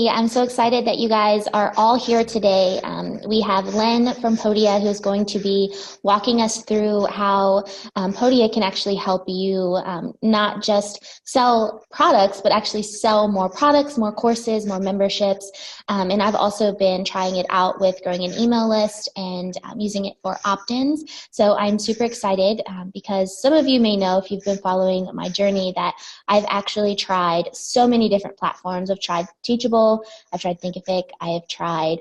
I'm so excited that you guys are all here today. We have Len from Podia who's going to be walking us through how Podia can actually help you not just sell products, but actually sell more products, more courses, more memberships. And I've also been trying it out with growing an email list and using it for opt-ins. So I'm super excited because some of you may know if you've been following my journey that I've actually tried so many different platforms. I've tried Teachable, I've tried Thinkific, I have tried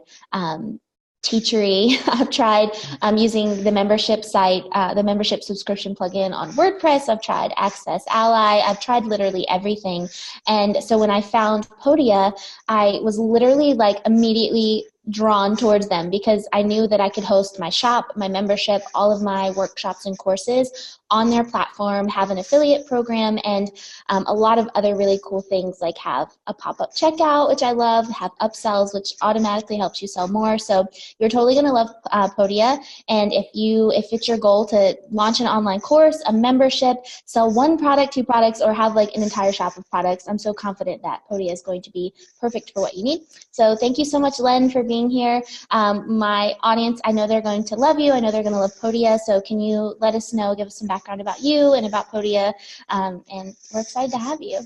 Teachery, I've tried using the membership site, the membership subscription plugin on WordPress, I've tried Access Ally, I've tried literally everything. And so when I found Podia, I was literally like immediately drawn towards them because I knew that I could host my shop, my membership, all of my workshops and courses on their platform, have an affiliate program, and a lot of other really cool things like have a pop-up checkout, which I love, have upsells, which automatically helps you sell more. So you're totally going to love Podia. And if it's your goal to launch an online course, a membership, sell one product, two products, or have like an entire shop of products, I'm so confident that Podia is going to be perfect for what you need. So thank you so much, Len, for being here. My audience, I know they're going to love you. I know they're going to love Podia. So can you let us know, give us some background about you and about Podia? And we're excited to have you.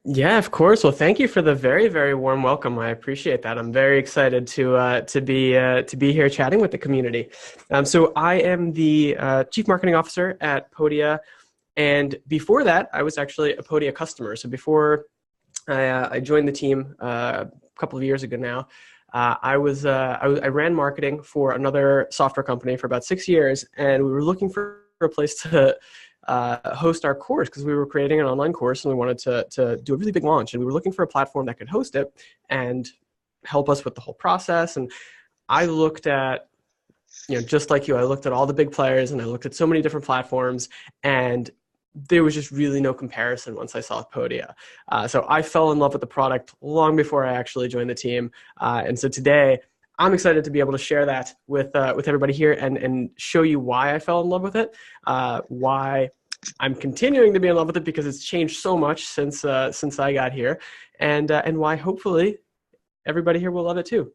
Yeah, of course. Well, thank you for the very, very warm welcome. I appreciate that. I'm very excited to be here chatting with the community. So I am the Chief Marketing Officer at Podia, and before that, I was actually a Podia customer. So before I joined the team a couple of years ago now, I ran marketing for another software company for about 6 years, and we were looking for a place to host our course because we were creating an online course and we wanted to do a really big launch, and we were looking for a platform that could host it and help us with the whole process. And I looked at, just like you, I looked at all the big players and I looked at so many different platforms, and there was just really no comparison once I saw Podia. So I fell in love with the product long before I actually joined the team. And so today, I'm excited to be able to share that with everybody here and show you why I fell in love with it, why I'm continuing to be in love with it because it's changed so much since I got here, and why hopefully everybody here will love it too.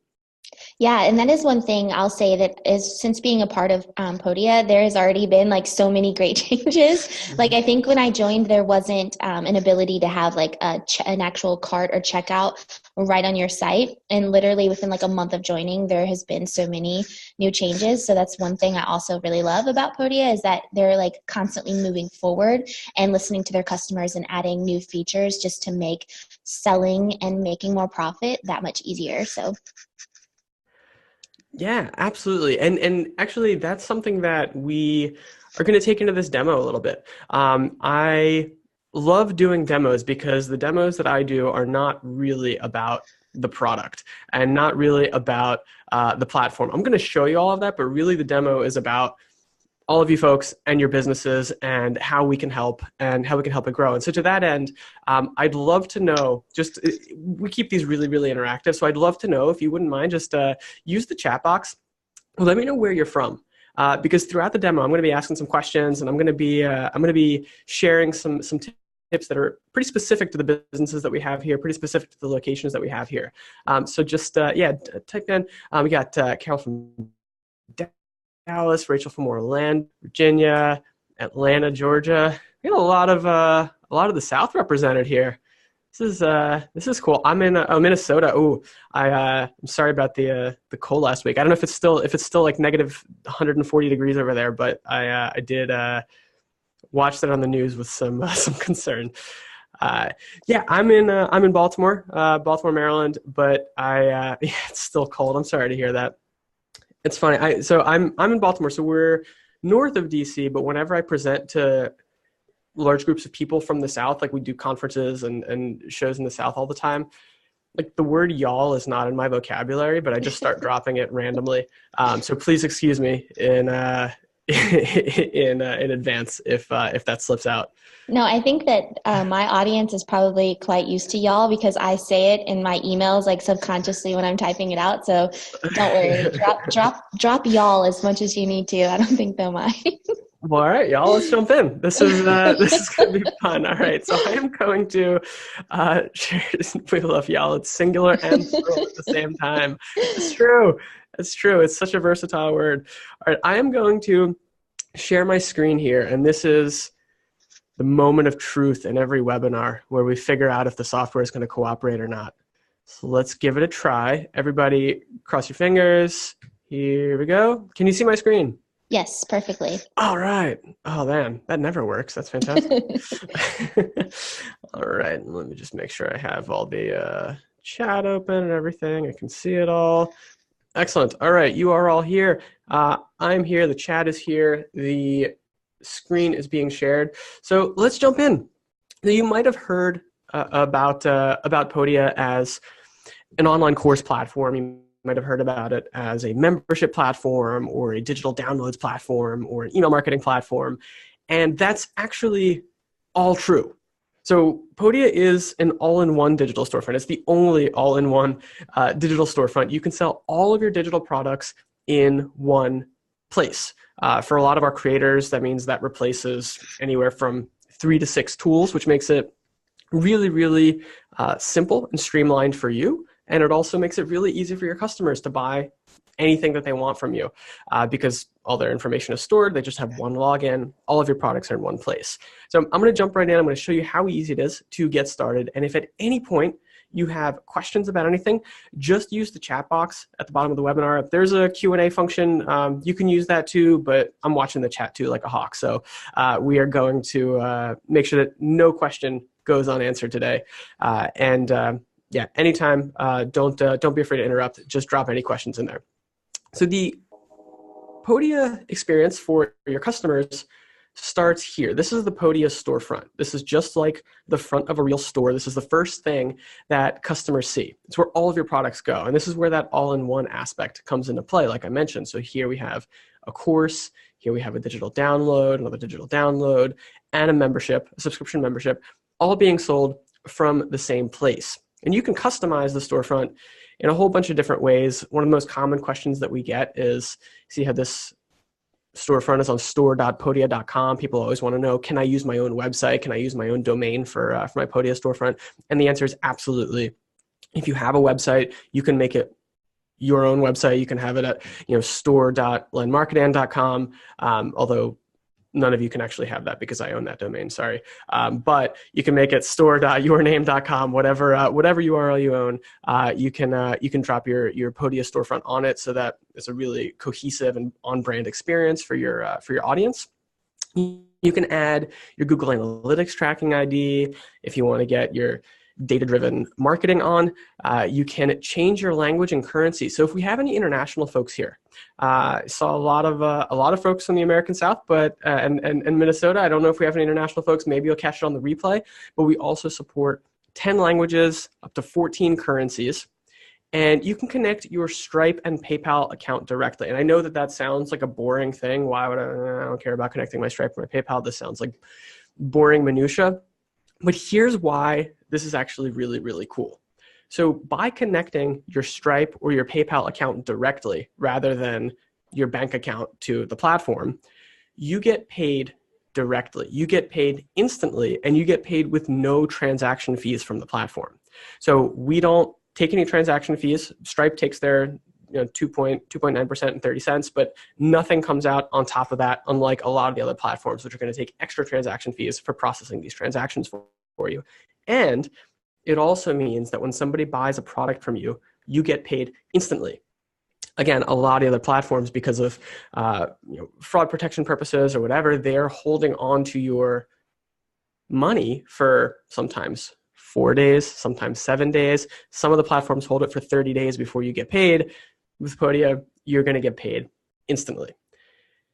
Yeah, and that is one thing I'll say that is since being a part of Podia, there has already been like so many great changes. Like I think when I joined, there wasn't an ability to have like an actual cart or checkout right on your site. And literally within like a month of joining, there has been so many new changes. So that's one thing I also really love about Podia is that they're like constantly moving forward and listening to their customers and adding new features just to make selling and making more profit that much easier. So Yeah, absolutely. And actually, that's something that we are going to take into this demo a little bit. I love doing demos because the demos that I do are not really about the product and not really about the platform. I'm going to show you all of that, but really the demo is about all of you folks and your businesses and how we can help it grow. And so to that end, I'd love to know, we keep these really, really interactive. So I'd love to know if you wouldn't mind, just use the chat box. Let me know where you're from. Because throughout the demo, I'm going to be asking some questions and I'm going to be sharing some tips that are pretty specific to the businesses that we have here, pretty specific to the locations that we have here. So just, type in, we got Carol from Dallas, Rachel from Orlando, Virginia, Atlanta, Georgia. We got a lot of the South represented here. This is cool. I'm in Minnesota. Oh, I'm sorry about the cold last week. I don't know if it's still like negative 140 degrees over there, but I did watch that on the news with some concern. I'm in Baltimore, Maryland, but it's still cold. I'm sorry to hear that. It's funny. I'm in Baltimore, so we're north of DC, but whenever I present to large groups of people from the South, like we do conferences and shows in the South all the time, like the word y'all is not in my vocabulary, but I just start dropping it randomly. So please excuse me in advance if that slips out. no, I think that my audience is probably quite used to y'all because I say it in my emails like subconsciously when I'm typing it out. So don't worry, drop y'all as much as you need to. I don't think they'll mind. Well, all right, y'all, let's jump in. This is this is gonna be fun. All right, so I am going to share. We love y'all. It's singular and plural at the same time. It's true. It's true. It's such a versatile word. All right, I am going to share my screen here, and this is the moment of truth in every webinar where we figure out if the software is going to cooperate or not. So let's give it a try. Everybody, cross your fingers. Here we go. Can you see my screen? Yes, perfectly. All right. Oh, man, that never works. That's fantastic. All right. Let me just make sure I have all the chat open and everything. I can see it all. Excellent. All right. You are all here. I'm here. The chat is here. The screen is being shared. So let's jump in. You might have heard about Podia as an online course platform. You might have heard about it as a membership platform or a digital downloads platform or an email marketing platform. And that's actually all true. So Podia is an all-in-one digital storefront. It's the only all-in-one digital storefront. You can sell all of your digital products in one place. For a lot of our creators, that means that replaces anywhere from 3 to 6 tools, which makes it really, really simple and streamlined for you. And it also makes it really easy for your customers to buy anything that they want from you because all their information is stored. They just have one login. All of your products are in one place. So I'm going to jump right in. I'm going to show you how easy it is to get started. And if at any point you have questions about anything, just use the chat box at the bottom of the webinar. If there's a Q&A function, you can use that too, but I'm watching the chat too like a hawk. So we are going to make sure that no question goes unanswered today. Yeah, anytime, don't be afraid to interrupt. Just drop any questions in there. So the Podia experience for your customers starts here. This is the Podia storefront. This is just like the front of a real store. This is the first thing that customers see. It's where all of your products go. And this is where that all-in-one aspect comes into play, like I mentioned. So here we have a course. Here we have a digital download, another digital download, and a membership, a subscription membership, all being sold from the same place. And you can customize the storefront in a whole bunch of different ways. One of the most common questions that we get is, see how this storefront is on store.podia.com. People always want to know, can I use my own website? Can I use my own domain for my Podia storefront? And the answer is absolutely. If you have a website, you can make it your own website. You can have it at store.lenmarketing.com, although none of you can actually have that because I own that domain, sorry. But you can make it store.yourname.com, whatever URL you own. You can drop your Podia storefront on it so that it's a really cohesive and on-brand experience for your audience. You can add your Google Analytics tracking ID if you want to get your data-driven marketing on. You can change your language and currency. So if we have any international folks here, I saw a lot of folks from the American South, but and Minnesota. I don't know if we have any international folks. Maybe you'll catch it on the replay. But we also support 10 languages, up to 14 currencies. And you can connect your Stripe and PayPal account directly. And I know that sounds like a boring thing. Why would I don't care about connecting my Stripe or my PayPal. This sounds like boring minutia. But here's why this is actually really, really cool. So by connecting your Stripe or your PayPal account directly rather than your bank account to the platform, you get paid directly. You get paid instantly, and you get paid with no transaction fees from the platform. So we don't take any transaction fees. Stripe takes their 2.9% and 30 cents, but nothing comes out on top of that, unlike a lot of the other platforms, which are going to take extra transaction fees for processing these transactions for you. And it also means that when somebody buys a product from you, you get paid instantly. Again, a lot of the other platforms, because of fraud protection purposes or whatever, they're holding on to your money for sometimes 4 days, sometimes 7 days. Some of the platforms hold it for 30 days before you get paid. With Podia, you're going to get paid instantly.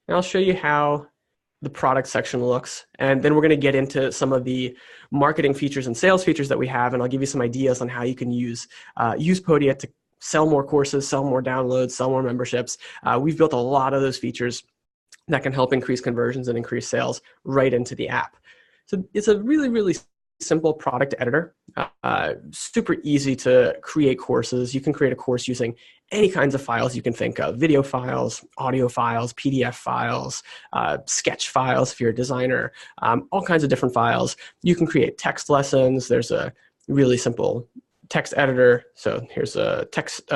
And I'll show you how the product section looks, and then we're going to get into some of the marketing features and sales features that we have, and I'll give you some ideas on how you can use Podia to sell more courses, sell more downloads, sell more memberships. We've built a lot of those features that can help increase conversions and increase sales right into the app. So it's a really, really simple product editor. Super easy to create courses. You can create a course using any kinds of files you can think of: video files, audio files, PDF files, sketch files if you're a designer, all kinds of different files. You can create text lessons. There's a really simple text editor. So here's a text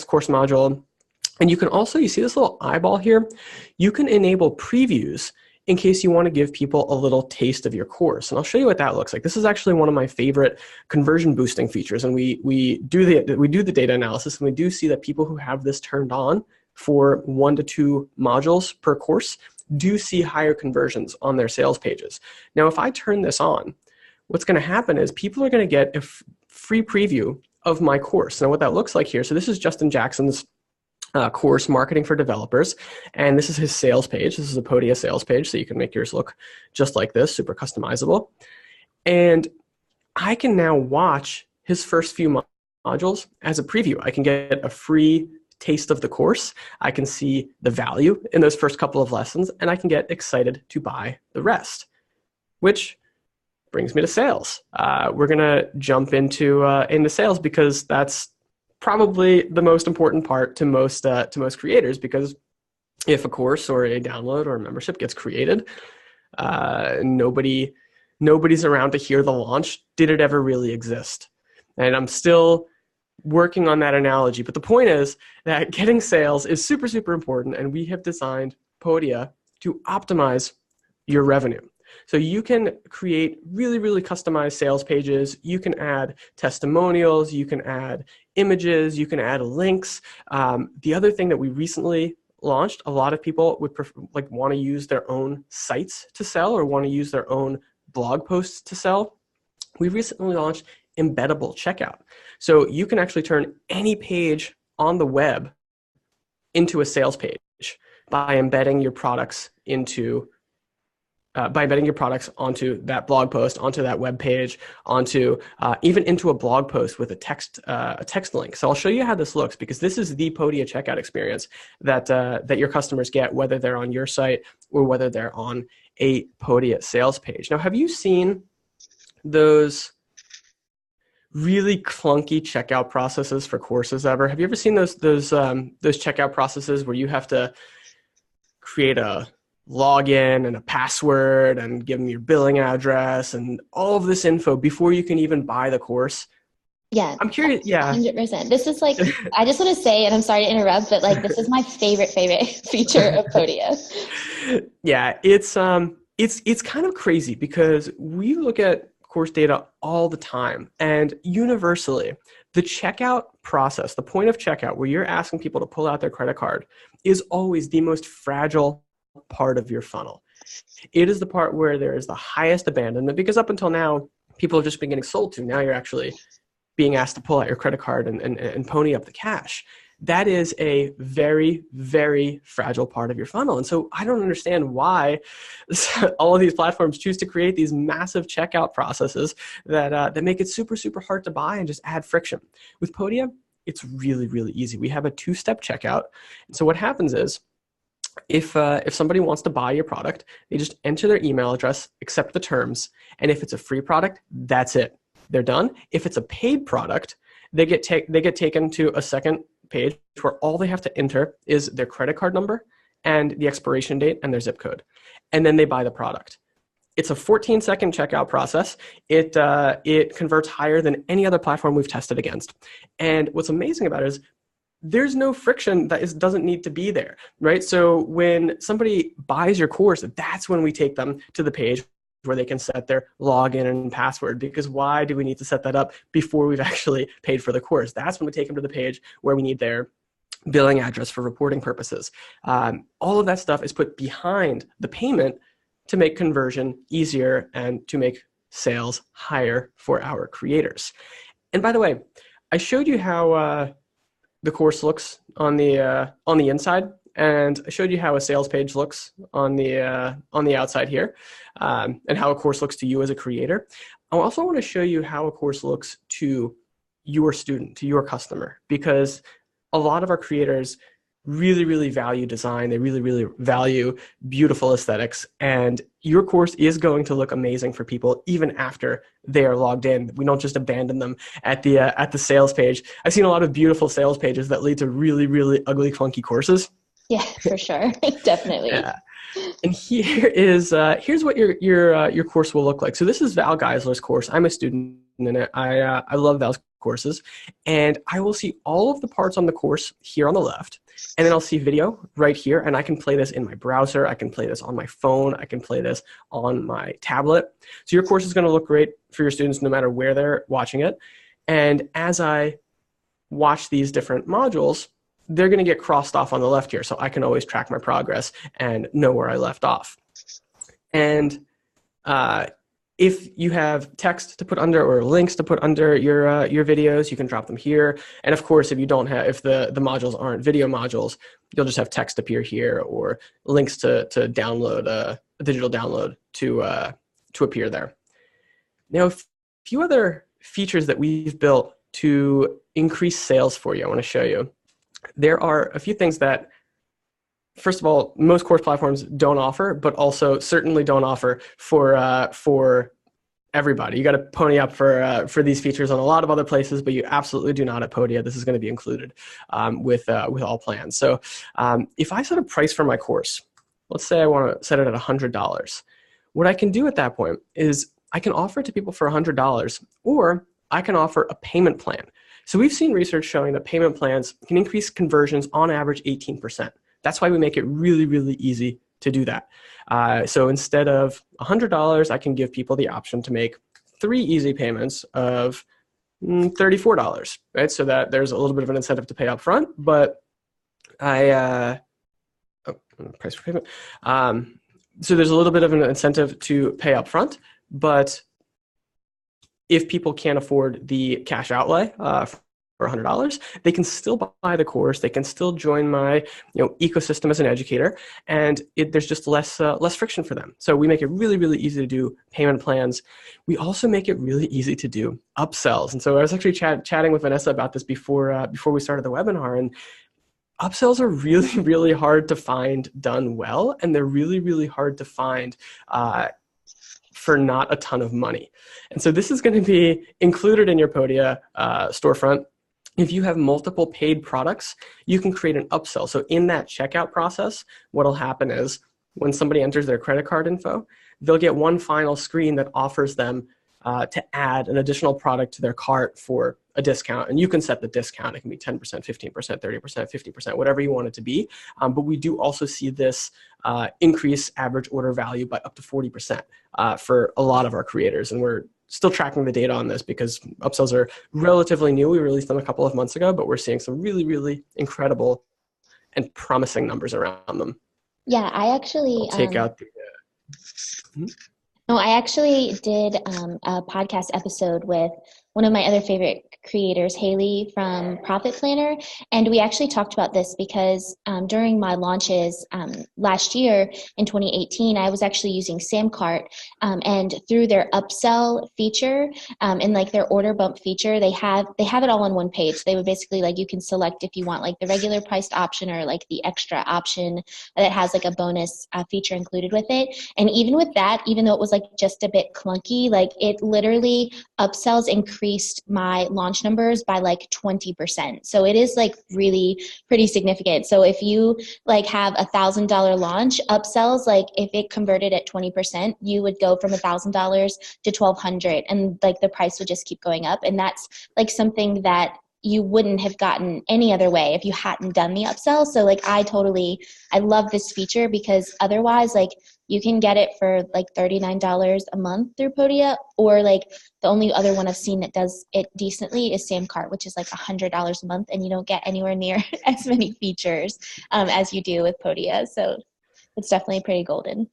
course module. And you can also, you see this little eyeball here? You can enable previews in case you want to give people a little taste of your course. And I'll show you what that looks like. This is actually one of my favorite conversion boosting features. And we do the data analysis, and we do see that people who have this turned on for 1 to 2 modules per course do see higher conversions on their sales pages. Now, if I turn this on, what's going to happen is people are going to get a free preview of my course. Now, what that looks like here, so this is Justin Jackson's course, Marketing for Developers, and this is his sales page. This is a Podia sales page, so you can make yours look just like this, super customizable. And I can now watch his first few modules as a preview. I can get a free taste of the course. I can see the value in those first couple of lessons, and I can get excited to buy the rest, which brings me to sales. We're gonna jump into sales because that's probably the most important part to most creators, because if a course or a download or a membership gets created, nobody's around to hear the launch. Did it ever really exist? And I'm still working on that analogy, but the point is that getting sales is super, super important, and we have designed Podia to optimize your revenue. So you can create really, really customized sales pages. You can add testimonials. You can add images. You can add links. The other thing that we recently launched, a lot of people would want to use their own sites to sell or want to use their own blog posts to sell. We recently launched embeddable checkout. So you can actually turn any page on the web into a sales page by embedding your products onto that blog post, onto that web page, onto even into a blog post with a text link. So I'll show you how this looks, because this is the Podia checkout experience that your customers get, whether they're on your site or whether they're on a Podia sales page. Now, have you seen those really clunky checkout processes for courses ever? Have you ever seen those checkout processes where you have to create a login and a password and give them your billing address and all of this info before you can even buy the course? Yeah. I'm curious. Yeah. 100%. This is like, I just want to say, and I'm sorry to interrupt, but like, this is my favorite feature of Podia. Yeah. It's kind of crazy because we look at course data all the time, and universally, the checkout process, the point of checkout where you're asking people to pull out their credit card, is always the most fragile part of your funnel. It is the part where there is the highest abandonment, because up until now, people have just been getting sold to. Now you're actually being asked to pull out your credit card and pony up the cash. That is a very, very fragile part of your funnel. And so I don't understand why all of these platforms choose to create these massive checkout processes that make it super, super hard to buy and just add friction. With Podia, it's really, really easy. We have a 2-step checkout. And so what happens is, if somebody wants to buy your product, they just enter their email address, accept the terms, and if it's a free product, that's it. They're done. If it's a paid product, they get taken to a second page where all they have to enter is their credit card number and the expiration date and their zip code, and then they buy the product. It's a 14-second checkout process. It converts higher than any other platform we've tested against. And what's amazing about it is there's no friction that doesn't need to be there, right? So when somebody buys your course, that's when we take them to the page where they can set their login and password, because why do we need to set that up before we've actually paid for the course? That's when we take them to the page where we need their billing address for reporting purposes. All of that stuff is put behind the payment to make conversion easier and to make sales higher for our creators. And by the way, I showed you how the course looks on the inside, and I showed you how a sales page looks on the outside here, and how a course looks to you as a creator. I also want to show you how a course looks to your student, to your customer, because a lot of our creators really, really value design. They really, really value beautiful aesthetics. And your course is going to look amazing for people even after they are logged in. We don't just abandon them at the sales page. I've seen a lot of beautiful sales pages that lead to really, really ugly, funky courses. Yeah, for sure. Definitely. Yeah. And here's what your course will look like. So this is Val Geisler's course. I'm a student in it. I love Val's courses, and I will see all of the parts on the course here on the left, and then I'll see video right here, and I can play this in my browser. I can play this on my phone. I can play this on my tablet. So your course is going to look great for your students no matter where they're watching it. And as I watch these different modules, they're going to get crossed off on the left here, so I can always track my progress and know where I left off. And if you have text to put under or links to put under your videos, you can drop them here. And of course, if you don't have, if the modules aren't video modules, you'll just have text appear here or links to download a digital download to appear there. Now, a few other features that we've built to increase sales for you, I want to show you. There are a few things that, first of all, most course platforms don't offer, but also certainly don't offer for everybody. You got to pony up for these features on a lot of other places, but you absolutely do not at Podia. This is going to be included with all plans. So if I set a price for my course, let's say I want to set it at $100. What I can do at that point is I can offer it to people for $100, or I can offer a payment plan. So we've seen research showing that payment plans can increase conversions on average 18%. That's why we make it really, really easy to do that. So instead of $100, I can give people the option to make 3 easy payments of $34, right? So that there's a little bit of an incentive to pay up front, but price for payment. So there's a little bit of an incentive to pay up front, but if people can't afford the cash outlay for $100, they can still buy the course. They can still join my ecosystem as an educator, and there's just less friction for them. So we make it really, really easy to do payment plans. We also make it really easy to do upsells. And so I was actually chatting with Vanessa about this before we started the webinar, and upsells are really, really hard to find done well, and they're really, really hard to find for not a ton of money. And so this is going to be included in your Podia storefront. If you have multiple paid products, you can create an upsell. So in that checkout process, what'll happen is when somebody enters their credit card info, they'll get one final screen that offers them to add an additional product to their cart for a discount. And you can set the discount. It can be 10%, 15%, 30%, 50%, whatever you want it to be. But we do also see this increase average order value by up to 40% for a lot of our creators. And we're still tracking the data on this because upsells are relatively new. We released them a couple of months ago, but we're seeing some really, really incredible and promising numbers around them. Yeah, I actually I'll take out the... No, I actually did a podcast episode with one of my other favorite creators, Haley from Profit Planner, and we actually talked about this because during my launches last year in 2018, I was actually using Samcart, and through their upsell feature and like their order bump feature, they have it all on one page. They would basically you can select if you want like the regular priced option or like the extra option that has like a bonus feature included with it. And even with that, even though it was like just a bit clunky, like it literally upsells increased my launch numbers by like 20%. So it is like really pretty significant. So if you like have $1,000 launch, upsells, like if it converted at 20%, you would go from $1,000 to $1,200, and like the price would just keep going up. And that's like something that you wouldn't have gotten any other way if you hadn't done the upsell. So like I love this feature because otherwise like you can get it for like $39 a month through Podia, or like the only other one I've seen that does it decently is Samcart, which is like $100 a month, and you don't get anywhere near as many features as you do with Podia. So it's definitely pretty golden.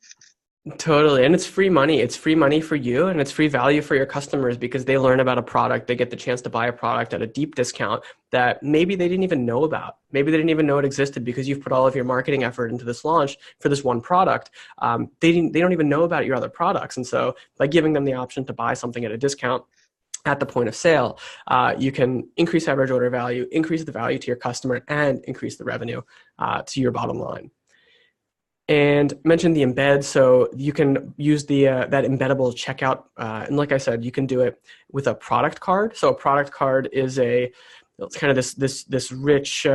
Totally. And it's free money. It's free money for you, and it's free value for your customers because they learn about a product. They get the chance to buy a product at a deep discount that maybe they didn't even know about. Maybe they didn't even know it existed because you've put all of your marketing effort into this launch for this one product. They don't even know about your other products. And so by giving them the option to buy something at a discount, at the point of sale, you can increase average order value, increase the value to your customer, and increase the revenue to your bottom line. And mention the embed, so you can use the that embeddable checkout. And like I said, you can do it with a product card. So a product card is it's kind of this rich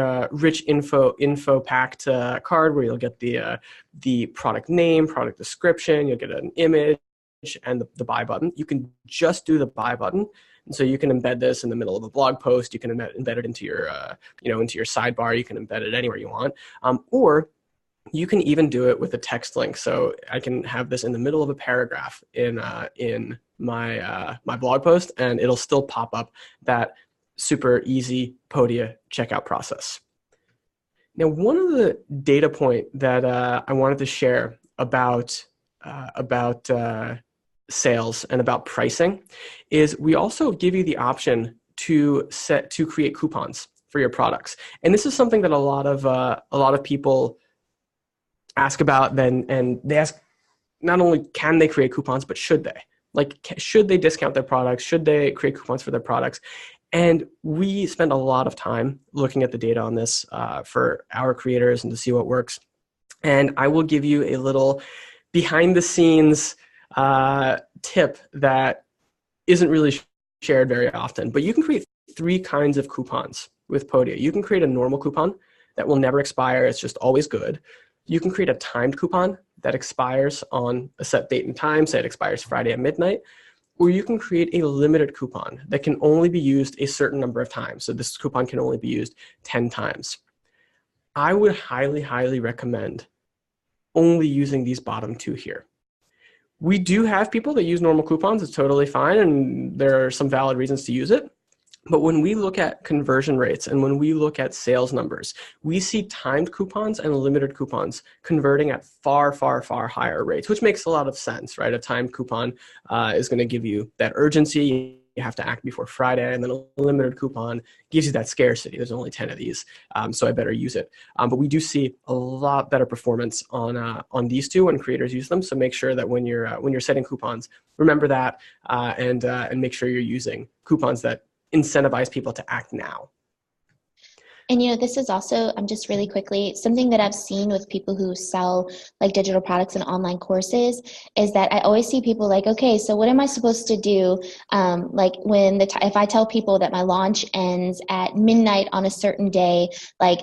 info packed card where you'll get the product name, product description, you'll get an image and the buy button. You can just do the buy button. And so you can embed this in the middle of a blog post. You can embed it into your into your sidebar. You can embed it anywhere you want, or you can even do it with a text link. So I can have this in the middle of a paragraph in my my blog post, and it'll still pop up that super easy Podia checkout process. Now, one of the data point that I wanted to share about sales and about pricing is we also give you the option to create coupons for your products, and this is something that a lot of people ask about. And they ask, not only can they create coupons, but should they? Like, should they discount their products? Should they create coupons for their products? And we spend a lot of time looking at the data on this for our creators and to see what works. And I will give you a little behind the scenes tip that isn't really shared very often, but you can create 3 kinds of coupons with Podia. You can create a normal coupon that will never expire. It's just always good. You can create a timed coupon that expires on a set date and time, say it expires Friday at midnight, or you can create a limited coupon that can only be used a certain number of times. So this coupon can only be used 10 times. I would highly, highly recommend only using these bottom 2 here. We do have people that use normal coupons. It's totally fine, and there are some valid reasons to use it. But when we look at conversion rates and when we look at sales numbers, we see timed coupons and limited coupons converting at far, far, far higher rates, which makes a lot of sense, right? A timed coupon is going to give you that urgency. You have to act before Friday, and then a limited coupon gives you that scarcity. There's only 10 of these, so I better use it. But we do see a lot better performance on these 2 when creators use them. So make sure that when you're setting coupons, remember that, and make sure you're using coupons that incentivize people to act now. And, this is also, just really quickly, something that I've seen with people who sell like digital products and online courses is that I always see people like, okay, so what am I supposed to do? Like if I tell people that my launch ends at midnight on a certain day, like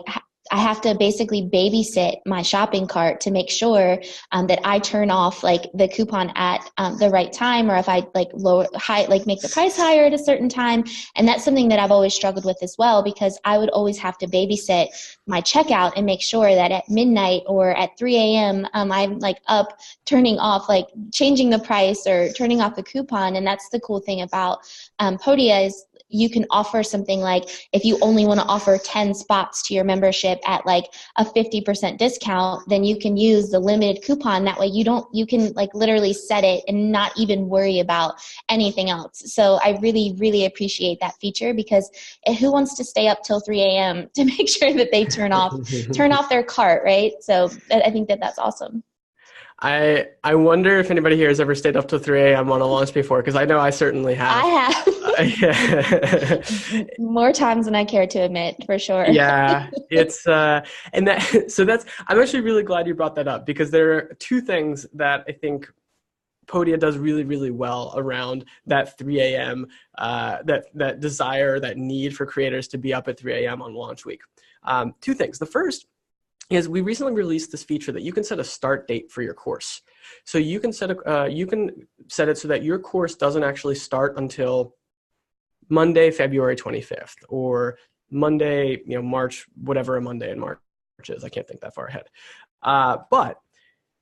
I have to basically babysit my shopping cart to make sure that I turn off like the coupon at the right time, or if I like make the price higher at a certain time. And that's something that I've always struggled with as well, because I would always have to babysit my checkout and make sure that at midnight or at 3 a.m. I'm like up turning off, like changing the price or turning off the coupon. And that's the cool thing about Podia is you can offer something like, if you only want to offer 10 spots to your membership at like a 50% discount, then you can use the limited coupon. That way you can like literally set it and not even worry about anything else. So I really, really appreciate that feature, because who wants to stay up till 3 a.m. to make sure that they turn off their cart, right? So I think that that's awesome. I wonder if anybody here has ever stayed up till 3 a.m. on a launch before, because I know I certainly have. I have. More times than I care to admit, for sure. Yeah, it's and I'm actually really glad you brought that up, because there are 2 things that I think Podia does really, really well around that 3 a.m. That desire, that need for creators to be up at 3 a.m. on launch week. 2 things. The first is we recently released this feature that you can set a start date for your course. So you can set it so that your course doesn't actually start until Monday, February 25th, or Monday, March, whatever a Monday in March is. I can't think that far ahead. But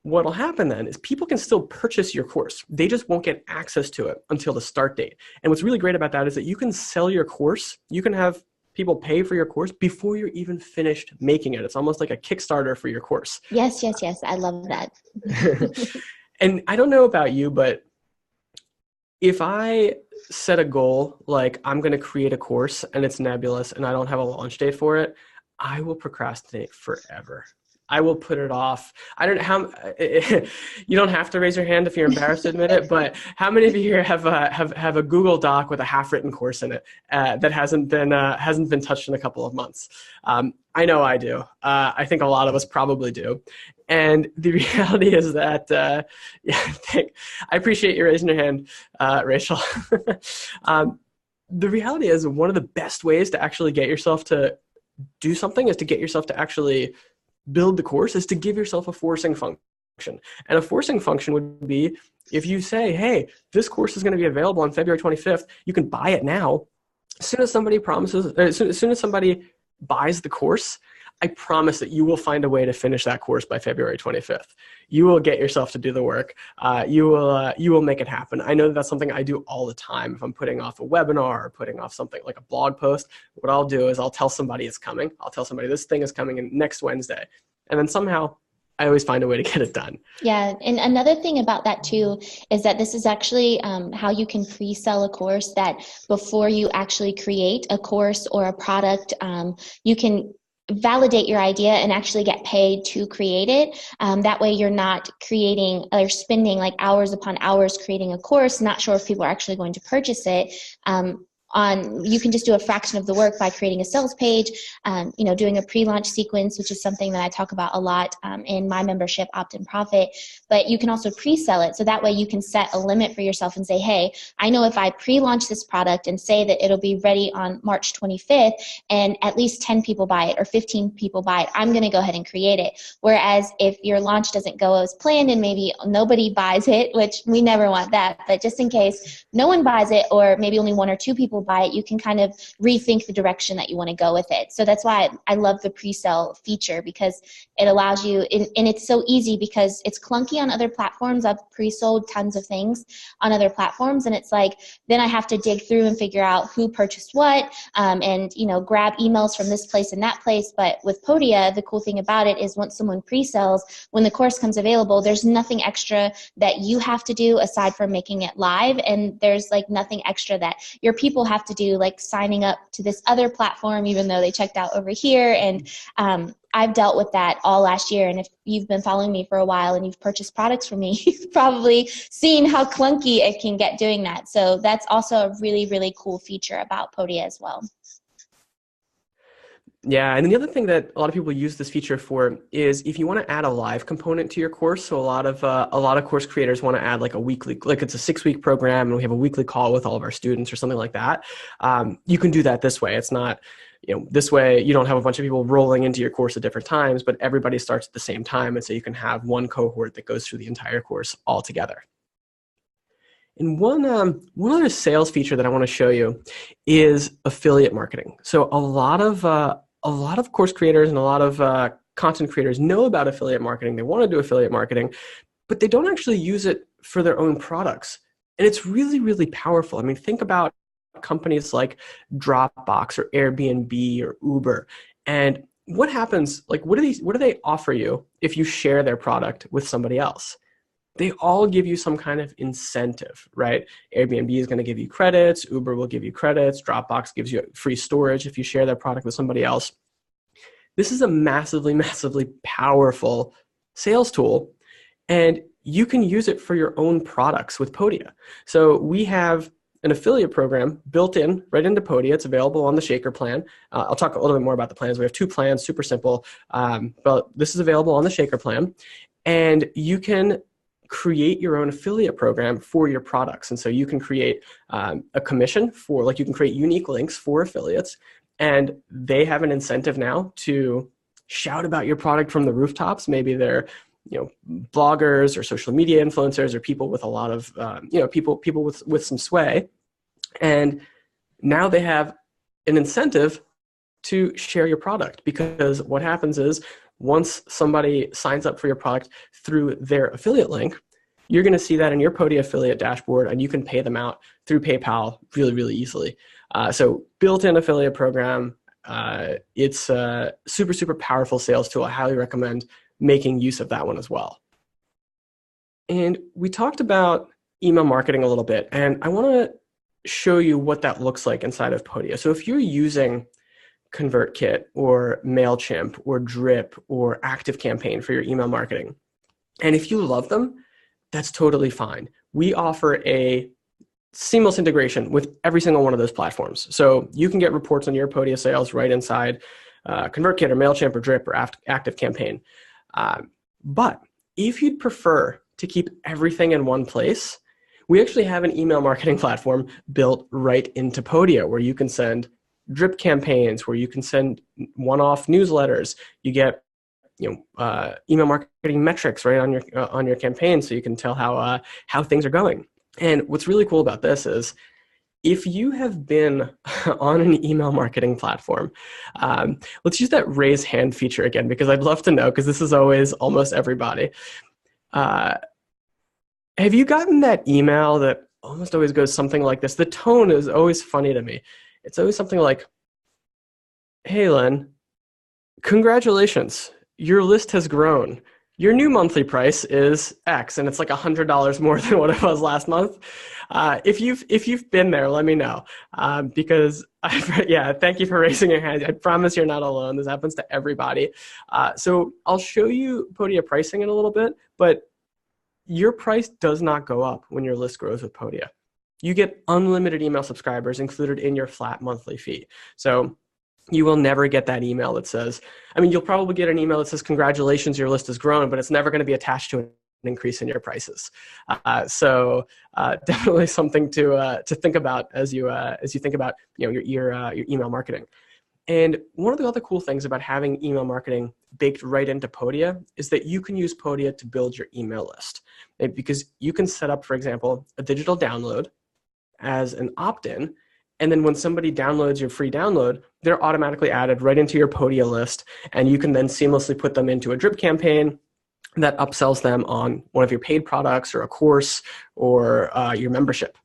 what will happen then is people can still purchase your course. They just won't get access to it until the start date. And what's really great about that is that you can sell your course. You can have people pay for your course before you're even finished making it. It's almost like a Kickstarter for your course. Yes. I love that. And I don't know about you, but if I set a goal, like I'm going to create a course and it's nebulous and I don't have a launch date for it, I will procrastinate forever. I will put it off. I don't know how, you don't have to raise your hand if you're embarrassed to admit it, but how many of you here have a Google Doc with a half-written course in it that hasn't been touched in a couple of months? I know I do. I think a lot of us probably do. And the reality is that, I appreciate you raising your hand, Rachel. The reality is one of the best ways to actually get yourself to do something is to get yourself to actually build the course is to give yourself a forcing function. And a forcing function would be if you say, hey, this course is going to be available on February 25th, you can buy it now. As soon as somebody as soon as somebody buys the course, I promise that you will find a way to finish that course by February 25th. You will get yourself to do the work. You will make it happen. I know that's something I do all the time. If I'm putting off a webinar or putting off something like a blog post, what I'll do is I'll tell somebody it's coming. I'll tell somebody this thing is coming in next Wednesday. And then somehow I always find a way to get it done. Yeah, and another thing about that too is that this is actually how you can pre-sell a course, that before you actually create a course or a product, you can validate your idea and actually get paid to create it. That way you're not creating or spending like hours upon hours creating a course, not sure if people are actually going to purchase it. You can just do a fraction of the work by creating a sales page, doing a pre-launch sequence, which is something that I talk about a lot in my membership, Opt-in Profit. But you can also pre-sell it. So that way you can set a limit for yourself and say, hey, I know if I pre-launch this product and say that it'll be ready on March 25th and at least 10 people buy it or 15 people buy it, I'm going to go ahead and create it. Whereas if your launch doesn't go as planned and maybe nobody buys it, which we never want that, but just in case no one buys it or maybe only 1 or 2 people buy it, you can kind of rethink the direction that you want to go with it. So that's why I love the pre-sale feature, because it allows you, and it's so easy because it's clunky on other platforms. I've pre-sold tons of things on other platforms, and it's like, then I have to dig through and figure out who purchased what, and grab emails from this place and that place. But with Podia, the cool thing about it is once someone pre-sells, when the course comes available, there's nothing extra that you have to do aside from making it live, and there's like nothing extra that your people have to do, like signing up to this other platform even though they checked out over here. And I've dealt with that all last year, and if you've been following me for a while and you've purchased products from me, you've probably seen how clunky it can get doing that. So that's also a really, really cool feature about Podia as well. Yeah, and then the other thing that a lot of people use this feature for is if you want to add a live component to your course. So a lot of course creators want to add like a weekly, like it's a 6-week program, and we have a weekly call with all of our students or something like that. You can do that this way. It's not, this way you don't have a bunch of people rolling into your course at different times, but everybody starts at the same time, and so you can have one cohort that goes through the entire course all together. And one other sales feature that I want to show you is affiliate marketing. So a lot of course creators and a lot of content creators know about affiliate marketing. They want to do affiliate marketing, but they don't actually use it for their own products. And it's really, really powerful. I mean, think about companies like Dropbox or Airbnb or Uber. And what happens, like what do they offer you if you share their product with somebody else? They all give you some kind of incentive, right? Airbnb is going to give you credits. Uber will give you credits. Dropbox gives you free storage if you share their product with somebody else. This is a massively, massively powerful sales tool, and you can use it for your own products with Podia. So we have an affiliate program built in right into Podia. It's available on the Shaker plan. I'll talk a little bit more about the plans. We have 2 plans, super simple, but this is available on the Shaker plan, and you can create your own affiliate program for your products. And so you can create a commission for, like you can create unique links for affiliates, and they have an incentive now to shout about your product from the rooftops. Maybe they're, bloggers or social media influencers or people with a lot of, people with some sway. And now they have an incentive to share your product, because what happens is once somebody signs up for your product through their affiliate link, you're going to see that in your Podia affiliate dashboard, and you can pay them out through PayPal really, really easily. So built-in affiliate program, it's a super, super powerful sales tool. I highly recommend making use of that one as well. And we talked about email marketing a little bit, and I want to show you what that looks like inside of Podia. So if you're using ConvertKit or MailChimp or Drip or ActiveCampaign for your email marketing. And if you love them, that's totally fine. We offer a seamless integration with every single one of those platforms. So you can get reports on your Podia sales right inside ConvertKit or MailChimp or Drip or ActiveCampaign. But if you'd prefer to keep everything in one place, we actually have an email marketing platform built right into Podia where you can send drip campaigns, where you can send one-off newsletters. You get email marketing metrics right on your campaign, so you can tell how things are going. And what's really cool about this is if you have been on an email marketing platform, let's use that raise hand feature again, because I'd love to know, because this is always almost everybody. Have you gotten that email that almost always goes something like this? The tone is always funny to me. It's always something like, "Hey, Len, congratulations. Your list has grown. Your new monthly price is X," and it's like $100 more than what it was last month. If you've been there, let me know, because thank you for raising your hand. I promise you're not alone. This happens to everybody. So I'll show you Podia pricing in a little bit, but your price does not go up when your list grows with Podia. You get unlimited email subscribers included in your flat monthly fee. So you will never get that email that says, you'll probably get an email that says, "Congratulations, your list has grown," but it's never going to be attached to an increase in your prices. So definitely something to think about as you think about your email marketing. And one of the other cool things about having email marketing baked right into Podia is that you can use Podia to build your email list. Because you can set up, for example, a digital download as an opt-in, and then when somebody downloads your free download, they're automatically added right into your Podia list, and you can then seamlessly put them into a drip campaign that upsells them on one of your paid products or a course or your membership.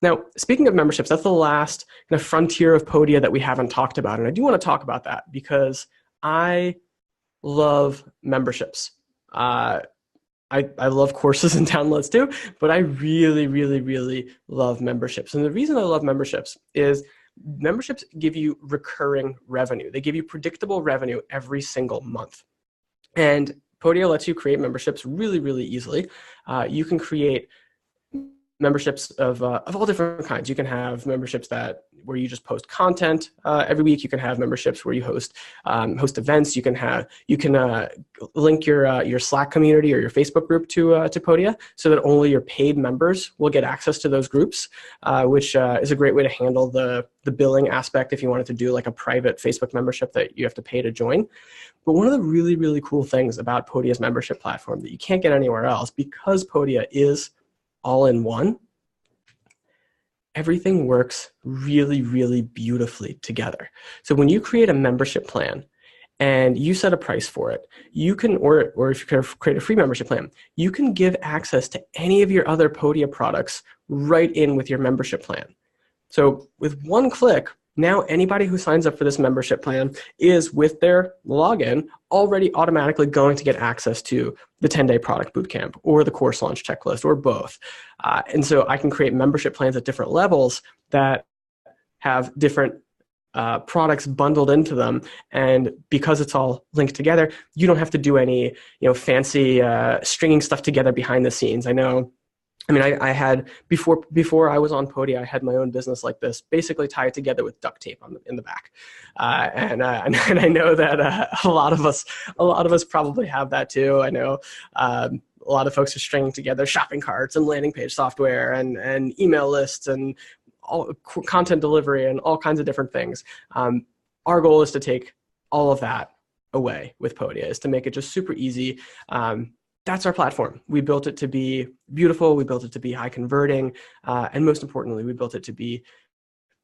Now, speaking of memberships, that's the last kind of frontier of Podia that we haven't talked about. And I do want to talk about that because I love memberships. I love courses and downloads too, but I really, really, really love memberships. And the reason I love memberships is memberships give you recurring revenue. They give you predictable revenue every single month. And Podia lets you create memberships really, really easily. You can create memberships of all different kinds. You can have memberships where you just post content every week. You can have memberships where you host events. You can link your Slack community or your Facebook group to Podia, so that only your paid members will get access to those groups, which is a great way to handle the billing aspect if you wanted to do like a private Facebook membership that you have to pay to join. But one of the really, really cool things about Podia's membership platform that you can't get anywhere else, because Podia is all in one, everything works really, really beautifully together. So when you create a membership plan and you set a price for it, you can, or if you create a free membership plan, you can give access to any of your other Podia products right in with your membership plan. So with one click, now anybody who signs up for this membership plan is, with their login, already automatically going to get access to the 10-day product bootcamp or the course launch checklist or both. And so I can create membership plans at different levels that have different products bundled into them. And because it's all linked together, you don't have to do any fancy stringing stuff together behind the scenes. I had, before I was on Podia, I had my own business like this, basically tied together with duct tape in the back. And I know that a lot of us probably have that too. I know a lot of folks are stringing together shopping carts and landing page software and email lists and all content delivery and all kinds of different things. Our goal is to take all of that away with Podia, is to make it just super easy. That's our platform. We built it to be beautiful. We built it to be high converting. And most importantly, we built it to be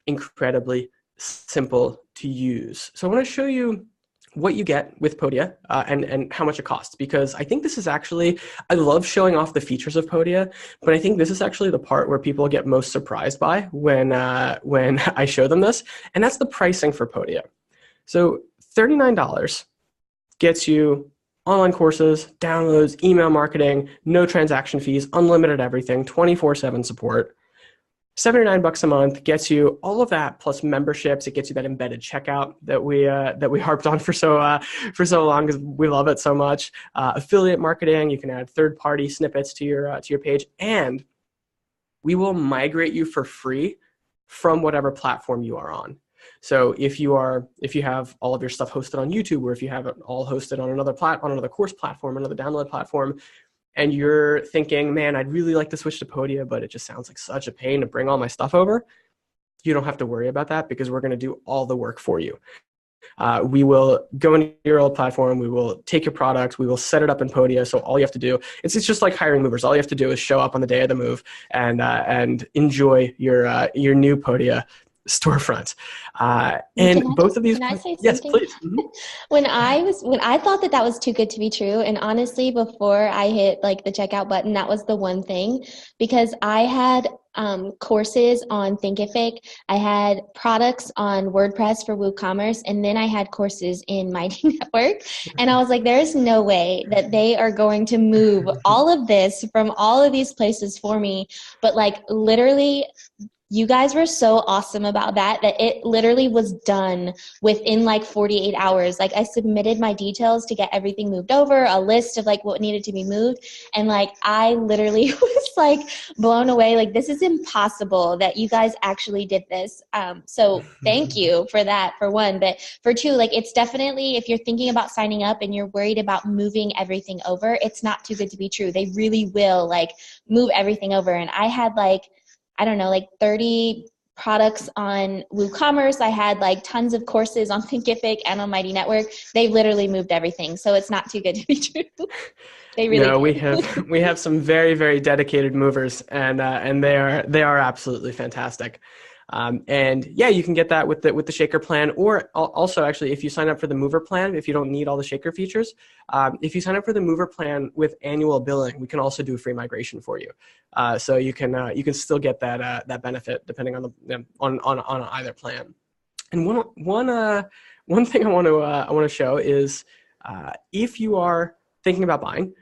incredibly simple to use. So I want to show you what you get with Podia and how much it costs, because I think this is actually, I love showing off the features of Podia, but I think this is actually the part where people get most surprised by when I show them this, and that's the pricing for Podia. So $39 gets you online courses, downloads, email marketing, no transaction fees, unlimited everything, 24/7 support. $79 a month gets you all of that plus memberships. It gets you that embedded checkout that we harped on for so long because we love it so much. Affiliate marketing, you can add third-party snippets to your page, and we will migrate you for free from whatever platform you are on. So if you have all of your stuff hosted on YouTube, or if you have it all hosted on another course platform, another download platform, and you're thinking, man, I'd really like to switch to Podia, but it just sounds like such a pain to bring all my stuff over, you don't have to worry about that because we're going to do all the work for you. We will go into your old platform. We will take your product. We will set it up in Podia. So all you have to do, it's just like hiring movers. All you have to do is show up on the day of the move and enjoy your new Podia storefront. And both of these, can I say yes, something? please. Mm-hmm. When I thought that was too good to be true, and honestly, before I hit like the checkout button, that was the one thing, because I had courses on Thinkific, I had products on WordPress for WooCommerce, and then I had courses in Mighty Network, and I was like, there is no way that they are going to move all of this from all of these places for me, but like literally. You guys were so awesome about that it literally was done within like 48 hours. Like I submitted my details to get everything moved over, a list of like what needed to be moved. And like, I literally was like blown away. Like, this is impossible that you guys actually did this. So thank you for that, for one. But for two, like, it's definitely, if you're thinking about signing up and you're worried about moving everything over, it's not too good to be true. They really will like move everything over. And I had like, I don't know, like 30 products on WooCommerce. I had like tons of courses on Thinkific and on Mighty Network. They literally moved everything. So it's not too good to be true. They really No, did. we have some very, very dedicated movers, and they are absolutely fantastic. And yeah, you can get that with the Shaker plan, or also actually, if you sign up for the mover plan, if you don't need all the Shaker features, if you sign up for the mover plan with annual billing, we can also do a free migration for you. So you can still get that benefit depending on on either plan. And one thing I want to show is if you are thinking about buying,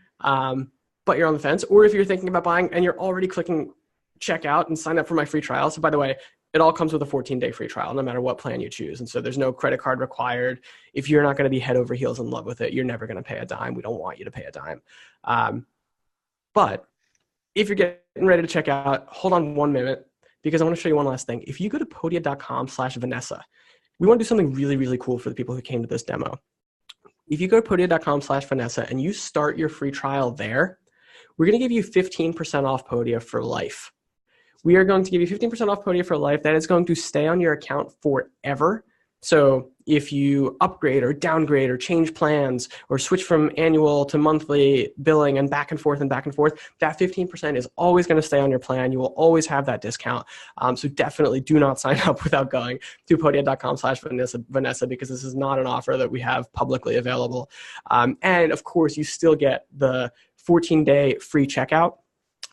but you're on the fence, or if you're thinking about buying and you're already clicking checkout and sign up for my free trial. So by the way, it all comes with a 14-day free trial, no matter what plan you choose. And so there's no credit card required. If you're not going to be head over heels in love with it, you're never going to pay a dime. We don't want you to pay a dime. But if you're getting ready to check out, hold on 1 minute, because I want to show you one last thing. If you go to podia.com/Vanessa, we want to do something really, really cool for the people who came to this demo. If you go to podia.com/Vanessa and you start your free trial there, we're going to give you 15% off Podia for life. We are going to give you 15% off Podia for life. That is going to stay on your account forever. So if you upgrade or downgrade or change plans or switch from annual to monthly billing and back and forth, that 15% is always going to stay on your plan. You will always have that discount. So definitely do not sign up without going to podia.com/Vanessa, because this is not an offer that we have publicly available. And of course, you still get the 14-day free checkout.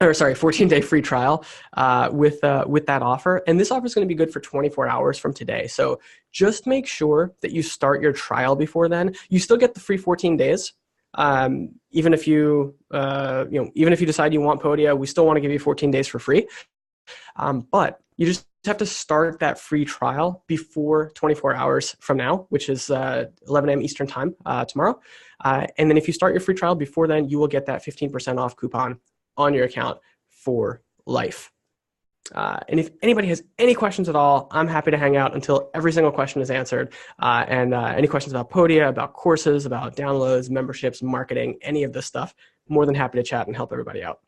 14-day free trial with that offer. And this offer is going to be good for 24 hours from today. So just make sure that you start your trial before then. You still get the free 14 days. Even if you decide you want Podia, we still want to give you 14 days for free. But you just have to start that free trial before 24 hours from now, which is 11 a.m. Eastern time tomorrow. And then if you start your free trial before then, you will get that 15% off coupon on your account for life. And if anybody has any questions at all, I'm happy to hang out until every single question is answered. And any questions about Podia, about courses, about downloads, memberships, marketing, any of this stuff, more than happy to chat and help everybody out.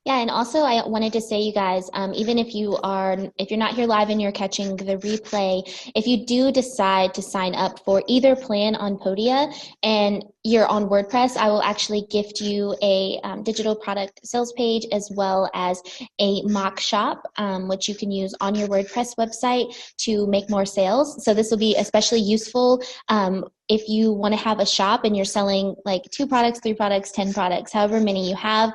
Yeah, and also I wanted to say, you guys, even if you're not here live and you're catching the replay, if you do decide to sign up for either plan on Podia and you're on WordPress, I will actually gift you a digital product sales page as well as a mock shop, which you can use on your WordPress website to make more sales. So this will be especially useful if you want to have a shop and you're selling like 2 products, 3 products, 10 products, however many you have,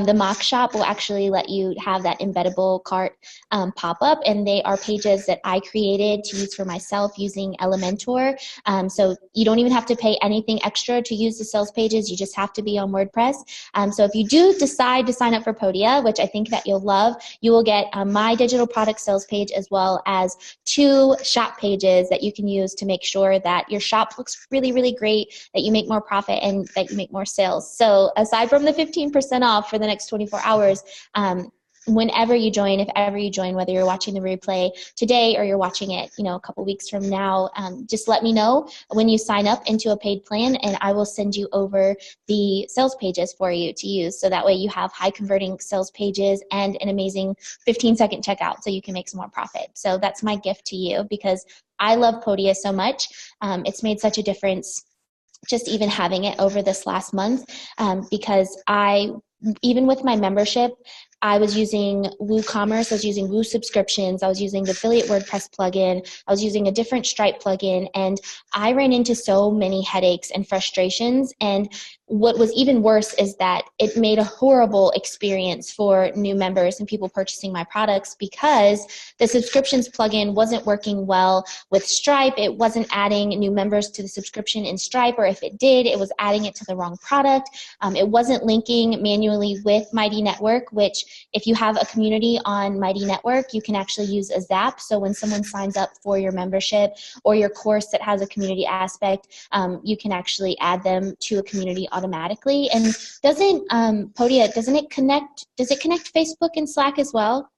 the mock shop will actually let you have that embeddable cart pop up. And they are pages that I created to use for myself using Elementor. So you don't even have to pay anything extra to use the sales pages. You just have to be on WordPress. So if you do decide to sign up for Podia, which I think that you'll love, you will get my digital product sales page as well as 2 shop pages that you can use to make sure that your shop looks really, really great, that you make more profit and that you make more sales. So aside from the 15% off for the next 24 hours, whenever you join, if ever you join, whether you're watching the replay today or you're watching it, a couple weeks from now, just let me know when you sign up into a paid plan, and I will send you over the sales pages for you to use. So that way you have high converting sales pages and an amazing 15-second checkout so you can make some more profit. So that's my gift to you, because I love Podia so much. It's made such a difference just even having it over this last month, because even with my membership, I was using WooCommerce, I was using Woo subscriptions, I was using the affiliate WordPress plugin, I was using a different Stripe plugin, and I ran into so many headaches and frustrations. And what was even worse is that it made a horrible experience for new members and people purchasing my products, because the subscriptions plugin wasn't working well with Stripe. It wasn't adding new members to the subscription in Stripe, or if it did, it was adding it to the wrong product. It wasn't linking manually with Mighty Network, which if you have a community on Mighty Network, you can actually use a Zap. So when someone signs up for your membership or your course that has a community aspect, you can actually add them to a community automatically. And doesn't Podia, does it connect Facebook and Slack as well?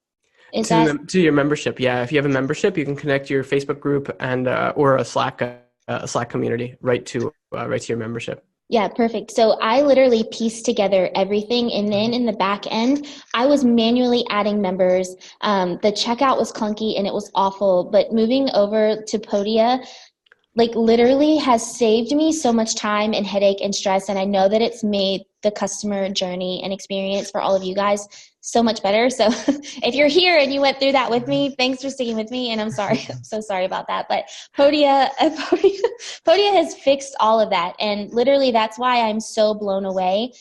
To your membership? Yeah, if you have a membership, you can connect your Facebook group and or a Slack community right to your membership. Yeah, perfect. So I literally pieced together everything, and then in the back end, I was manually adding members. The checkout was clunky and it was awful, but moving over to Podia, like literally has saved me so much time and headache and stress. And I know that it's made the customer journey and experience for all of you guys so much better. So if you're here and you went through that with me, thanks for sticking with me. And I'm sorry, I'm so sorry about that. But Podia has fixed all of that. And literally that's why I'm so blown away.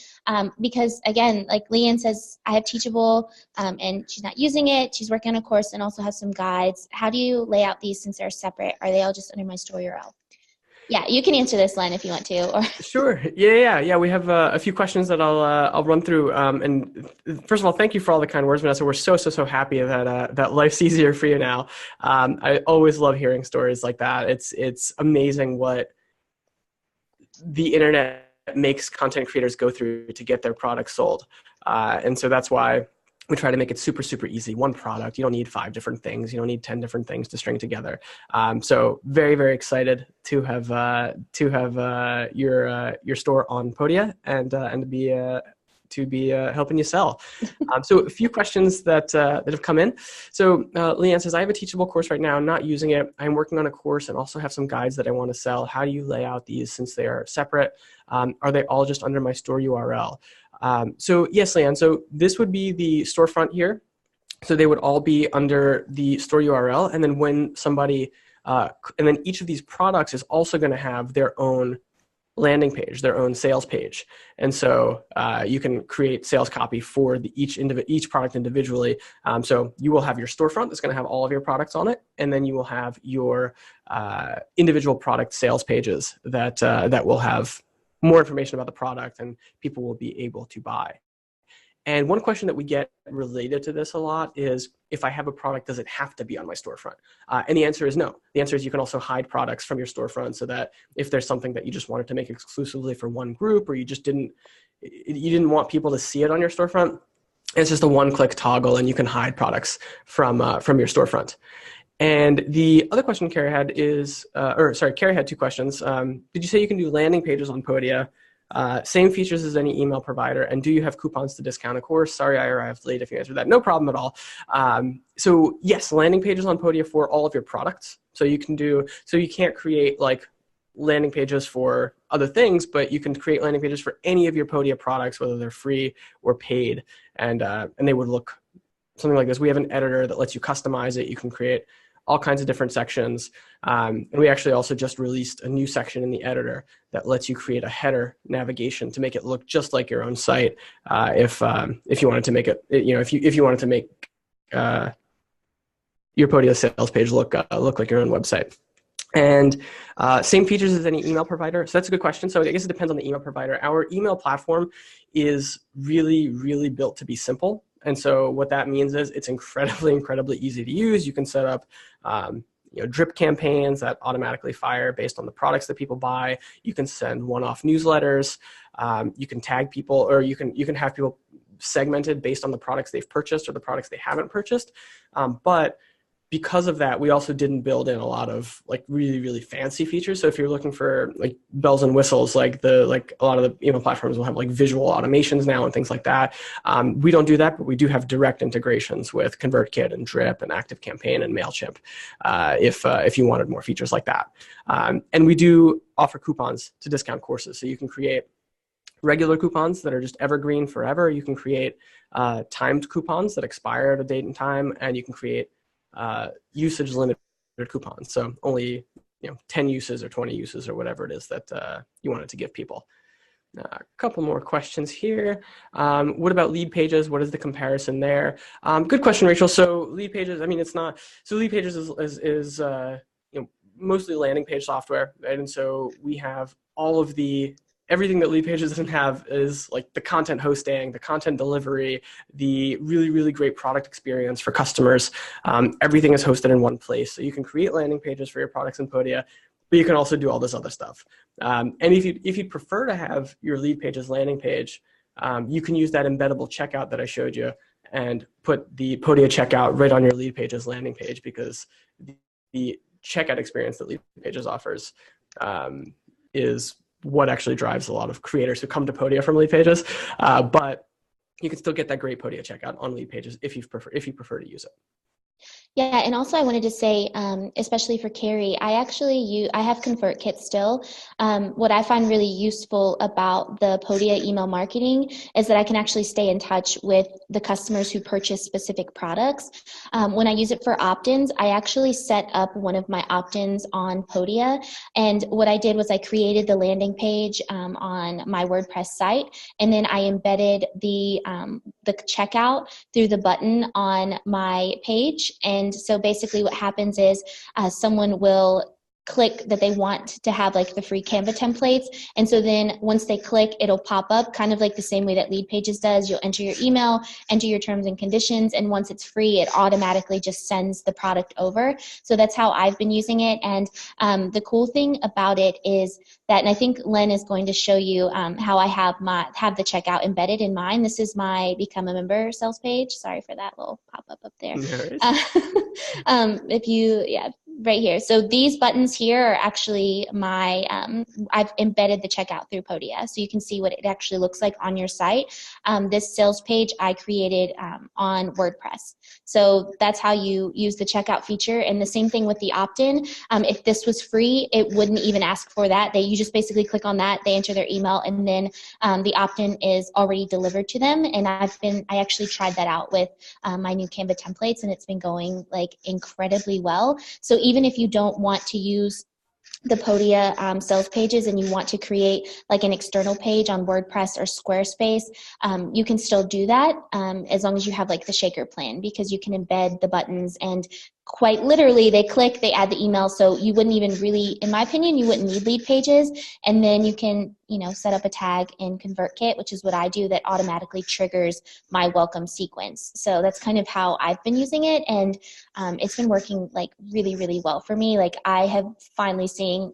Because again, like Leanne says, I have Teachable and she's not using it. She's working on a course and also has some guides. How do you lay out these since they're separate? Are they all just under my store URL? Yeah, you can answer this, Len, if you want to. Or Sure. Yeah. We have a few questions that I'll run through. And first of all, thank you for all the kind words, Vanessa. We're so happy that life's easier for you now. I always love hearing stories like that. It's amazing what the internet makes content creators go through to get their products sold. And so that's why we try to make it super easy. One product, you don't need 5 different things. You don't need 10 different things to string together. So very excited to have your store on Podia and to be helping you sell. So a few questions that have come in. So Leanne says, I have a Teachable course right now. I'm not using it. I'm working on a course and also have some guides that I want to sell. How do you lay out these since they are separate? Are they all just under my store URL? So yes, Leanne, so this would be the storefront here. So they would all be under the store URL. And then when somebody, and then each of these products is also going to have their own landing page, their own sales page. And so you can create sales copy for each product individually. So you will have your storefront that's going to have all of your products on it. And then you will have your individual product sales pages that will have more information about the product and people will be able to buy. And one question that we get related to this a lot is, if I have a product, does it have to be on my storefront? And the answer is no. The answer is you can also hide products from your storefront, so that if there's something that you just wanted to make exclusively for one group, or you didn't want people to see it on your storefront, it's just a one-click toggle and you can hide products from your storefront. And the other question Carrie had Carrie had 2 questions. Did you say you can do landing pages on Podia? Same features as any email provider. And do you have coupons to discount a course? Sorry, I arrived late if you answered that. No problem at all. So yes, landing pages on Podia for all of your products. So you can't create like landing pages for other things, but you can create landing pages for any of your Podia products, whether they're free or paid. And they would look something like this. We have an editor that lets you customize it. You can create all kinds of different sections. And we actually also just released a new section in the editor that lets you create a header navigation to make it look just like your own site. If you wanted to make it, if you wanted to make your Podia sales page look like your own website. And same features as any email provider. So that's a good question. So I guess it depends on the email provider. Our email platform is really, really built to be simple. And so what that means is it's incredibly easy to use. You can set up drip campaigns that automatically fire based on the products that people buy. You can send one-off newsletters. You can tag people, or you can have people segmented based on the products they've purchased or the products they haven't purchased. But because of that, we also didn't build in a lot of like really fancy features. So if you're looking for like bells and whistles, like a lot of the email platforms will have like visual automations now and things like that. We don't do that, but we do have direct integrations with ConvertKit and Drip and ActiveCampaign and MailChimp if you wanted more features like that. And we do offer coupons to discount courses. So you can create regular coupons that are just evergreen forever. You can create timed coupons that expire at a date and time, and you can create usage limited coupons. So only 10 uses or 20 uses or whatever it is that you wanted to give people. A couple more questions here. What about lead pages? What is the comparison there? Good question, Rachel. So lead pages, I mean, it's not, so lead pages is mostly landing page software, right? And so we have all of everything that lead pages doesn't have is like the content hosting, the content delivery, the really great product experience for customers. Everything is hosted in one place. So you can create landing pages for your products in Podia, but you can also do all this other stuff. And if you'd prefer to have your lead pages landing page, you can use that embeddable checkout that I showed you and put the Podia checkout right on your lead pages landing page, because the checkout experience that lead pages offers is what actually drives a lot of creators who come to Podia from lead pages. But you can still get that great Podia checkout on lead pages if you prefer to use it. Yeah, and also I wanted to say, especially for Carrie, I have ConvertKit still. What I find really useful about the Podia email marketing is that I can actually stay in touch with the customers who purchase specific products. When I use it for opt-ins, I actually set up one of my opt-ins on Podia, and what I did was I created the landing page on my WordPress site, and then I embedded the checkout through the button on my page. And so basically what happens is someone will click that they want to have like the free Canva templates. And so then once they click, it'll pop up kind of like the same way that Lead Pages does. You'll enter your email, enter your terms and conditions, and once it's free, it automatically just sends the product over. So that's how I've been using it. And the cool thing about it is that, and I think Len is going to show you how I have the checkout embedded in mine. This is my Become a Member sales page. Sorry for that little pop-up up there. Right here. So these buttons here are actually I've embedded the checkout through Podia. So you can see what it actually looks like on your site. This sales page I created on WordPress. So that's how you use the checkout feature. And the same thing with the opt-in. If this was free, it wouldn't even ask for that. You just basically click on that, they enter their email, and then the opt-in is already delivered to them. And I actually tried that out with my new Canva templates, and it's been going like incredibly well. So even if you don't want to use the Podia sales pages and you want to create like an external page on WordPress or Squarespace, you can still do that as long as you have like the shaker plan, because you can embed the buttons and quite literally they click, they add the email. So you wouldn't even really, in my opinion, you wouldn't need lead pages. And then you can, set up a tag in ConvertKit, which is what I do, that automatically triggers my welcome sequence. So that's kind of how I've been using it. And it's been working like really well for me. Like I have finally seen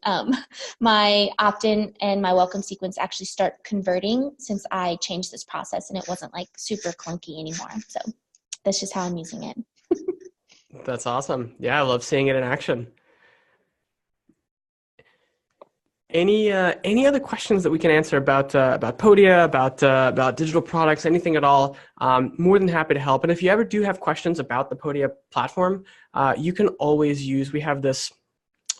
my opt-in and my welcome sequence actually start converting since I changed this process, and it wasn't like super clunky anymore. So that's just how I'm using it. That's awesome. Yeah, I love seeing it in action. Any other questions that we can answer about Podia, about digital products, anything at all? More than happy to help. And if you ever do have questions about the Podia platform, you can always use. We have this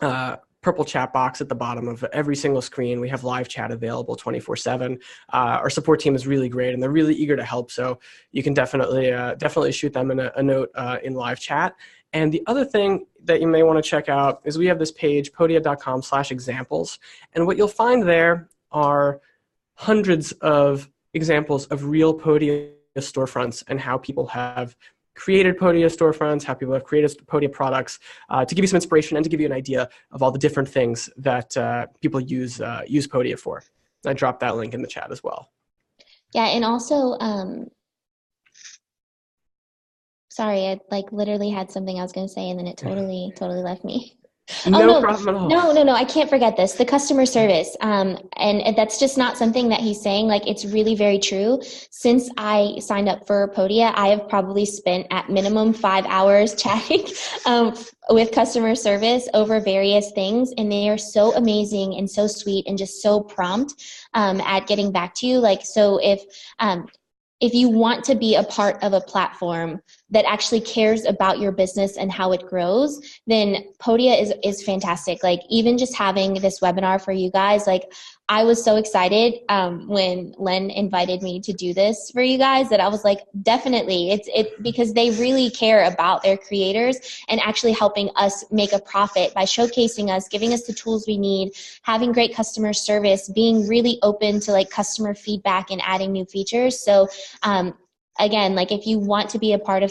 purple chat box at the bottom of every single screen. We have live chat available 24/7. Our support team is really great, and they're really eager to help. So you can definitely shoot them a note in live chat. And the other thing that you may want to check out is we have this page, podia.com/examples. And what you'll find there are hundreds of examples of real Podia storefronts and how people have created Podia storefronts, how people have created Podia products, to give you some inspiration and to give you an idea of all the different things that people use Podia for. I dropped that link in the chat as well. Yeah, and also, sorry, I like literally had something I was going to say and then it totally left me. Oh No no, problem at all. no, I can't forget this. The customer service. And that's just not something that he's saying. Like, it's really very true. Since I signed up for Podia, I have probably spent at minimum 5 hours chatting with customer service over various things. And they are so amazing and so sweet and just so prompt at getting back to you. Like, so if you want to be a part of a platform that actually cares about your business and how it grows, then Podia is fantastic. Like, even just having this webinar for you guys, like, I was so excited when Len invited me to do this for you guys that I was like, definitely, it's because they really care about their creators and actually helping us make a profit by showcasing us, giving us the tools we need, having great customer service, being really open to like customer feedback and adding new features. So again, like, if you want to be a part of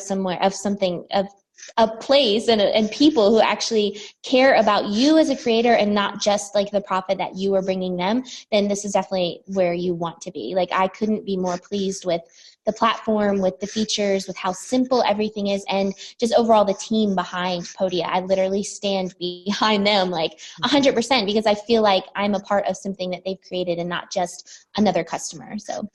a place and people who actually care about you as a creator and not just like the profit that you are bringing them, then this is definitely where you want to be. Like, I couldn't be more pleased with the platform, with the features, with how simple everything is, and just overall the team behind Podia. I literally stand behind them like 100% because I feel like I'm a part of something that they've created and not just another customer. So.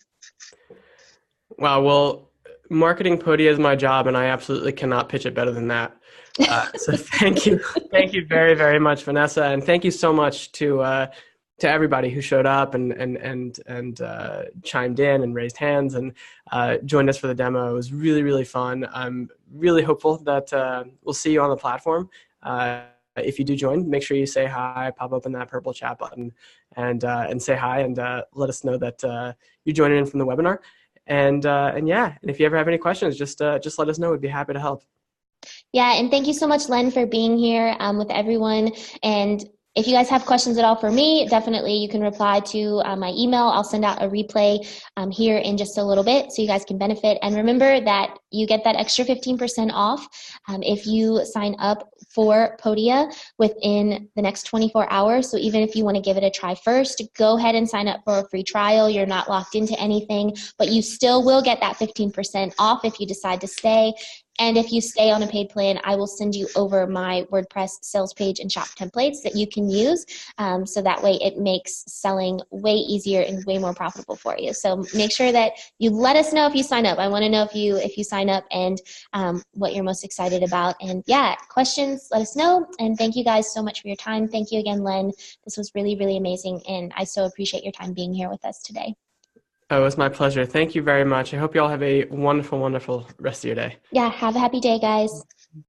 Wow, well, marketing Podia is my job, and I absolutely cannot pitch it better than that. So thank you very, very much, Vanessa, and thank you so much to everybody who showed up and chimed in and raised hands and joined us for the demo. It was really, really fun. I'm really hopeful that we'll see you on the platform. If you do join, make sure you say hi, pop open that purple chat button, and say hi, and let us know that you're joining in from the webinar. And yeah, and if you ever have any questions, just let us know. We'd be happy to help. Yeah, and thank you so much, Len, for being here with everyone. And if you guys have questions at all for me, definitely you can reply to my email. I'll send out a replay here in just a little bit so you guys can benefit. And remember that you get that extra 15% off if you sign up for Podia within the next 24 hours. So even if you want to give it a try first, go ahead and sign up for a free trial. You're not locked into anything, but you still will get that 15% off if you decide to stay. And if you stay on a paid plan, I will send you over my WordPress sales page and shop templates that you can use. So that way it makes selling way easier and way more profitable for you. So make sure that you let us know if you sign up. I want to know if you sign up and what you're most excited about. And yeah, questions, let us know. And thank you guys so much for your time. Thank you again, Len. This was really, really amazing. And I so appreciate your time being here with us today. Oh, it was my pleasure. Thank you very much. I hope you all have a wonderful, wonderful rest of your day. Yeah, have a happy day, guys.